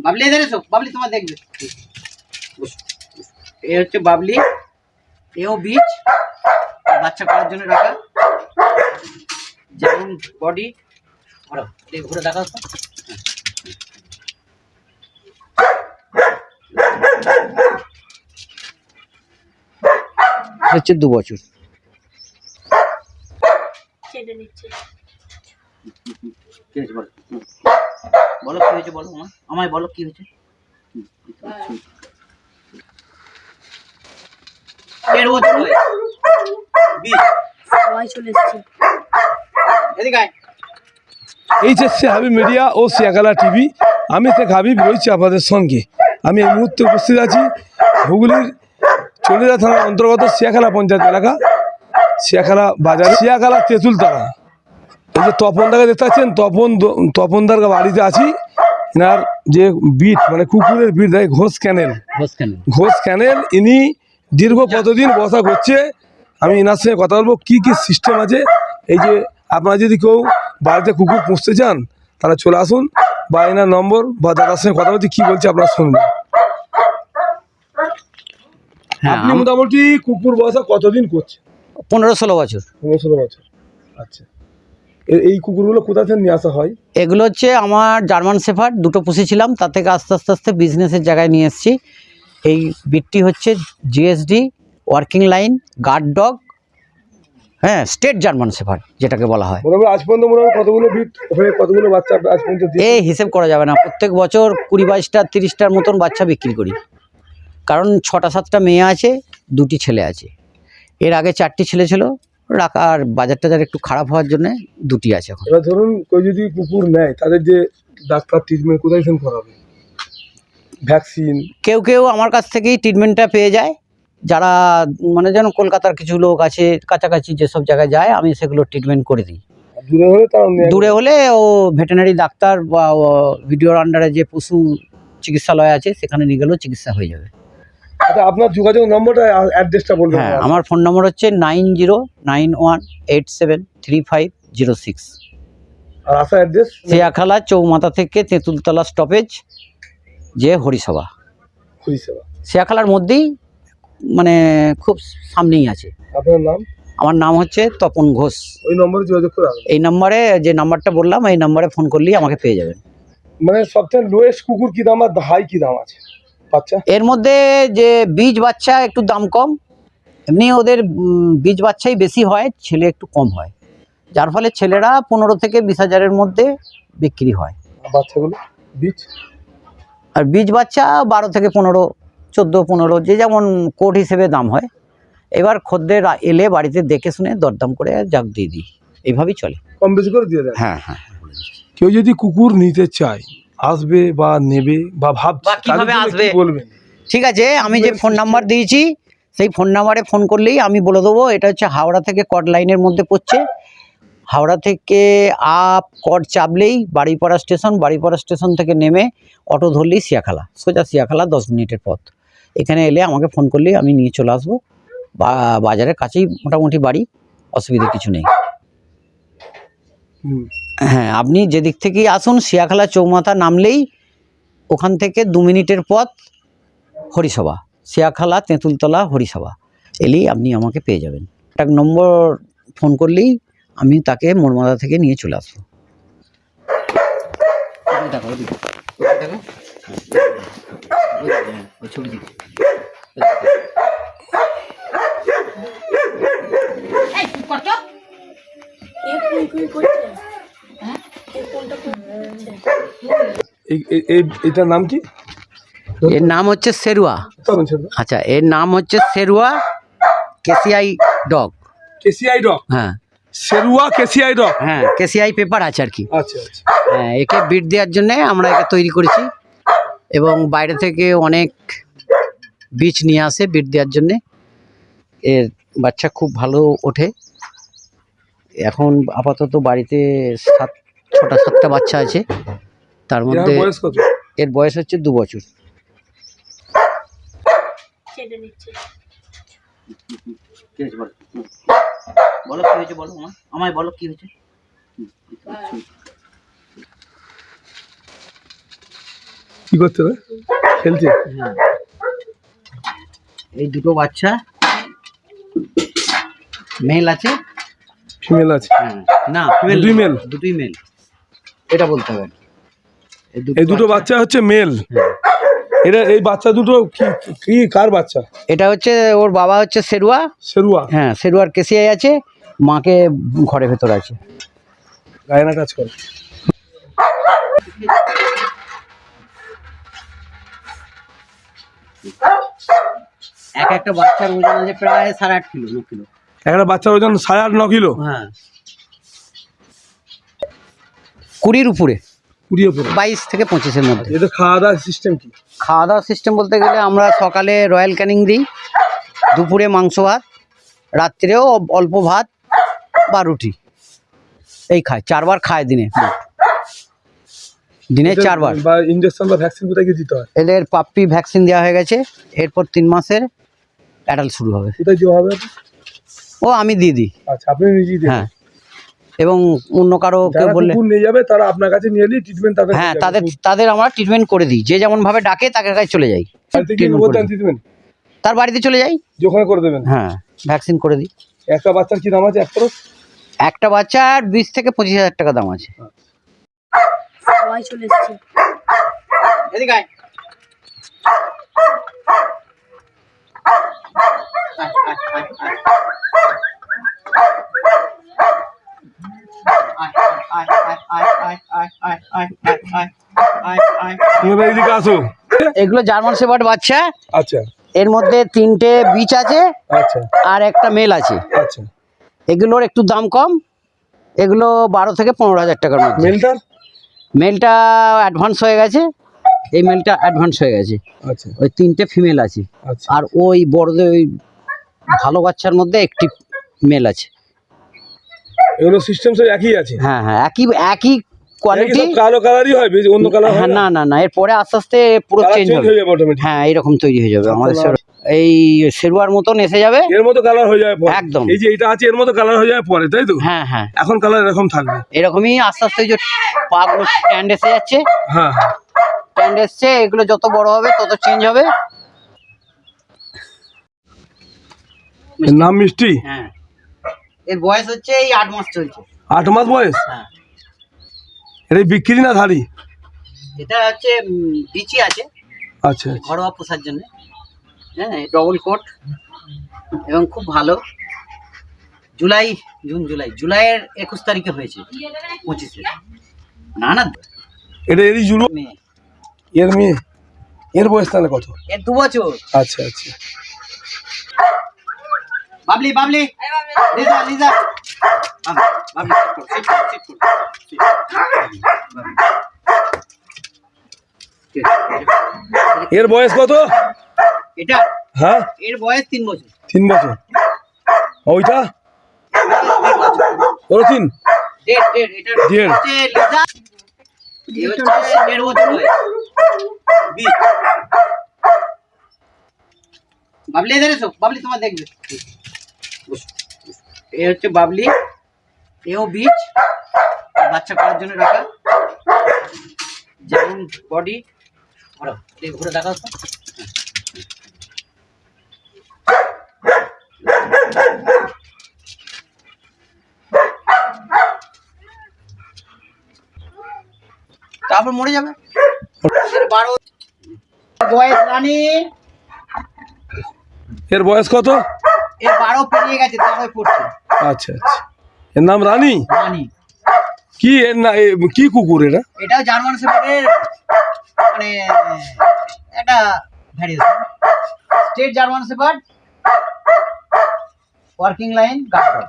বাবলি এদের এসো, বাবলি তোমার দেখবে। এ হচ্ছে বাবলি, এও বীজ বাচ্চা করার জন্য রাখা। যেমন বডি ঘুরে দেখা হচ্ছে 2 বছর। বলো কি হয়েছে, বলো আমায় বলো কি হয়েছে। এইচএসসি হাবিব মিডিয়া ও শিয়াখালা টিভি, আমি শেখ হাবিব রয়েছি আপনাদের সঙ্গে। আমি এই মুহূর্তে উপস্থিত আছি হুগলির চন্ডিদা থানার অন্তর্গত শিয়াখালা পঞ্চায়েত এলাকা, শিয়াখালা বাজার, শিয়াখালা তেঁতুলতলা। এই যে তপনদাকে দেখতে পাচ্ছেন, তপনদার বাড়িতে আছি। এনার যে বিট মানে কুকুরের বিট দেয় ঘোষ ক্যানেল, ইনি দীর্ঘ কতদিন বসা করছে। আমি এনার সঙ্গে কথা বলবো কি কি সিস্টেম আছে। এই যে আপনারা যদি কেউ বাড়িতে কুকুর পুষতে চান তাহলে চলে আসুন, বা এনার নম্বর বা দাদার সঙ্গে কথা বলতে কি বলছে আপনারা শুনবেন। আপনি মোটামুটি কুকুর বসা কতদিন করছে? 15-16 বছর। 15-16 বছর। আচ্ছা, এই কুকুরগুলো কোথা থেকে নিয়ে আসা হয়? এগুলো হচ্ছে আমার জার্মান শেফার্ড, দুটো পুষেছিলাম, তার থেকে আস্তে আস্তে বিজনেসের জায়গায় নিয়ে এসেছি। এই বিটটি হচ্ছে GSD working line guard dog, হ্যাঁ, স্টেট জার্মান শেফার্ড যেটাকে বলা হয়। আজ পর্যন্ত মোটামুটি কতগুলো বিট হয়ে কতগুলো বাচ্চা আজ পর্যন্ত? এই হিসেব করা যাবে না, প্রত্যেক বছর 20-22টা 30টার মতন বাচ্চা বিক্রি করি। কারণ 6টা-7টা মেয়ে আছে, 2টি ছেলে আছে। এর আগে 4টি ছেলে ছিল, রাখার বাজার টাজার একটু খারাপ হওয়ার জন্য 2টি আছে এখন। এবার ধরুন কেউ যদি কুকুর নেয় তাদের যে ডাক্তার ট্রিটমেন্ট কোথায় করাবে? ভ্যাকসিন কেউ আমার কাছ থেকেই ট্রিটমেন্টটা পেয়ে যায়। যারা মানে যেন কলকাতার কিছু লোক আছে কাছাকাছি যেসব জায়গায় যায়, আমি সেগুলো ট্রিটমেন্ট করে দিই। দূরে হলে ও ভেটেরিনারি ডাক্তার বা ভিডিওর আন্ডারে যে পশু চিকিৎসালয় আছে সেখানে নিয়ে গেলেও চিকিৎসা হয়ে যাবে। আচ্ছা, আপনার যোগাযোগ নম্বরটা অ্যাড্রেসটা বলবেন? হ্যাঁ, আমার ফোন নম্বর হচ্ছে 9091873506। আর আসা অ্যাড্রেস শিয়াখালা চৌমাথা থেকে তেঁতুলতলা স্টপেজ যে হরিসভা। শিয়াখালার মধ্যেই মানে খুব সামনেই আছে। আপনার নাম? আমার নাম হচ্ছে তপন ঘোষ। ওই নম্বরে যোগাযোগ করে এই নম্বরে, যে নাম্বারটা বললাম এই নম্বরে ফোন করলেই আমাকে পেয়ে যাবেন। মানে সবচেয়ে লোয়েস্ট কুকুর কি দাম আর হাই কি দাম আছে বাচ্চা? এর মধ্যে যে বীজ বাচ্চা একটু দাম কম, এমনি ওদের বীজ বাচ্চাই বেশি হয়, ছেলে একটু কম হয়, যার ফলে ছেলেরা 15 থেকে 20,000-এর মধ্যে বিক্রি হয়। বাচ্চাগুলো বীজ আর বীজ বাচ্চা 12 থেকে 15, 14-15 যে যেমন কোট হিসেবে দাম হয়। এবার খদ্দের এলে বাড়িতে দেখে শুনে দরদাম করে জাগ দিয়ে দিই, এইভাবেই চলে। কম বেশি করে দিয়ে দেয়? হ্যাঁ হ্যাঁ। কেউ যদি কুকুর নিতে চায়, আসবে বা নেবে বা ভাবছে, কিভাবে আসবে বলবেন? ঠিক আছে, আমি যে ফোন নাম্বার দিয়েছি সেই ফোন নাম্বারে ফোন করলেই আমি বলে দেবো। এটা হচ্ছে হাওড়া থেকে কট লাইনের মধ্যে পড়ছে। হাওড়া থেকে আপ কট চাপলেই বাড়িপাড়া স্টেশন, বাড়িপাড়া স্টেশন থেকে নেমে অটো ধরলেই শিয়াখালা, সোজা শিয়াখালা 10 মিনিটের পথ। এখানে এলে আমাকে ফোন করলেই আমি নিয়ে চলে আসবো। বা বাজারের কাছেই মোটামুটি বাড়ি, অসুবিধা কিছু নেই। হ্যাঁ, আপনি যেদিক থেকেই আসুন, শিয়াখালা চৌমাথা নামলেই ওখান থেকে 2 মিনিটের পথ হরিসভা, শিয়াখালা তেঁতুলতলা হরিসভা এলেই আপনি আমাকে পেয়ে যাবেন। একটা নম্বর ফোন করলেই আমি তাকে মোড়মাদা থেকে নিয়ে চলে আসবো। এটার নাম কি? এর নাম হচ্ছে শেরুয়া। আচ্ছা, এর নাম হচ্ছে শেরুয়া কেসিআই ডগ। কেসিআই ডগ? হ্যাঁ, শেরুয়া কেসিআই ডগ। হ্যাঁ, কেসিআই পেপার আছে আর কি। আচ্ছা আচ্ছা। হ্যাঁ, একে বিট দেওয়ার জন্য আমরা একে তৈরি করেছি, এবং বাইরে থেকে অনেক বীজ নিয়ে আসে বিট দেওয়ার জন্য। এর বাচ্চা খুব ভালো ওঠে। এখন আপাতত বাড়িতে 6টা-7টা বাচ্চা আছে, তার মধ্যে এর বয়স হচ্ছে 2 বছর। বলো কি হয়েছে, বলো আমায় বলো কি হয়েছে। কি করতে হবে? খেলছে। হ্যাঁ, এই দুটো বাচ্চা মেল আছে, ফিমেল আছে। হ্যাঁ, না ফিমেল, দুটোই মেল? দুটোই মেল, এটা বলতে হবে। এই দুটো বাচ্চা হচ্ছে মেল। হ্যাঁ। এই বাচ্চা দুটো কি কার বাচ্চা? এটা হচ্ছে ওর বাবা হচ্ছে শেরুয়া। শেরুয়া? হ্যাঁ, শেরুয়ার কেসিআই আছে, মাকে ঘরে ভেতর আছে। গায়না কাজ করে। একটা বাচ্চার ওজন আছে প্রায় 8.5 কিলো, 9 কিলো। একটা বাচ্চার ওজন 8.5-9 কিলো? হ্যাঁ, 20-র উপরে, 20 উপরে, 22 থেকে 25-এর মধ্যে। এটা খাওয়া দাওয়ার সিস্টেম কি? খাওয়া দাওয়ার সিস্টেম বলতে গেলে আমরা সকালে রয়্যাল ক্যানিং দিই, দুপুরে মাংস ভাত, রাত্রেও অল্প ভাত বা রুটি, এই খায়। 4 বার খায় দিনে, দিনে 4 বার। বা ইনজেকশন বা ভ্যাকসিন কোথায় গিয়ে দিতে হয়? এদের পাপ্পি ভ্যাকসিন দেওয়া হয়ে গেছে, এরপর 3 মাসের অ্যাডাল্ট শুরু হবে। কোথায় দেওয়া হবে? ও আমি দিয়ে দিই। আচ্ছা, আপনি নিজেই দেন? হ্যাঁ, এবং অন্য কারো কেউ বললে নিয়ে যাবে তারা আপনার কাছে নিয়ে এলে ট্রিটমেন্ট তাদের? হ্যাঁ, তাদের আমরা ট্রিটমেন্ট করে দিই। যে যেমন ভাবে ডাকে তাকে কাছে চলে যাই, ট্রিটমেন্ট তার বাড়িতে চলে যাই, ওখানে করে দেবেন? হ্যাঁ, ভ্যাকসিন করে দিই। একটা বাচ্চার কি দাম আছে? একটা বাচ্চার 20 থেকে 25,000 টাকা দাম আছে। সবাই চলে এসেছে। এদিকে আয়। এদিকে আসো। এগুলো জার্মান শেপার্ড বাচ্চা। আচ্ছা এর মধ্যে 3টে বিচ আছে, আচ্ছা আর একটা মেল আছে। আচ্ছা। এগুলোর একটু দাম কম, এগুলো 12 থেকে 15,000 টাকার মধ্যে। মেলটা অ্যাডভান্স হয়ে গেছে, এই মেলটা অ্যাডভান্স হয়ে গেছে। আচ্ছা। ওই 3টে ফিমেল আছে, আচ্ছা। আর ওই বড়দের ওই ভালো বাচ্চার মধ্যে একটি মেল আছে। এগুলো সিস্টেম সব একই আছে? হ্যাঁ হ্যাঁ, একই কোয়ালিটি। কালো কালারই হয়, অন্য কালার হয় না? না না, এরপরে আস্তে আস্তে পুরো চেঞ্জ হবে। হ্যাঁ, এইরকম তৈরি হয়ে যাবে আমাদের এই শেরুয়ার মতন এসে যাবে, এর মতো কালার হয়ে যাবে একদম। এই যে এটা আছে এর মতো কালার হয়ে যাবে পরে, তাই তো? হ্যাঁ হ্যাঁ, এখন কালার এরকম থাকবে এরকমই আস্তে আস্তে। যে পাগুলো স্ট্যান্ড এসে যাচ্ছে, হ্যাঁ স্ট্যান্ড এসছে, এগুলো যত বড় হবে তত চেঞ্জ হবে। নাম মিষ্টি? হ্যাঁ, এর বয়স হচ্ছে এই 8 মাস চলছে। 8 মাস বয়স? হ্যাঁ। এটা বিক্রি না ধারি? এটা হচ্ছে বিচি আছে। আচ্ছা, ঘরোয়া পোষার জন্য। হ্যাঁ, ডবল কোট এবং খুব ভালো। জুলাইয়ের 21 তারিখে হয়েছে, 25-এ। না না, এটা এরই জুলু? এর মেয়ে? এর বয়স তাহলে কত? এর 2 বছর। আচ্ছা আচ্ছা। বাবলি লিজা বাবলি, sit কর। এর বয়স কত এটা? হ্যাঁ, এর বয়স 3 বছর। 3 বছর। ওইটা ওর 3? দেড়। এটা হচ্ছে লিজা, এই হচ্ছে 1.5 বছর বয়স। বাবলি এদের এসো, বাবলি তোমার দেখবে। এই হচ্ছে বাবলি, এও বীজ বাচ্চা করার জন্য রাখা। যেমন বডি, ঘুরে দেখা তো। তারপর মরে যাবে। 12 বয়স রানী। এর বয়স কত? এর 12 পেরিয়ে গেছে, তারপরে পড়ছে। আচ্ছা আচ্ছা। এর নাম রানী? রানী। কি এর না কি কুকুর এটা? এটাও জার্মান শেপার্ডের মানে একটা variation. State German shepherd, working line guard.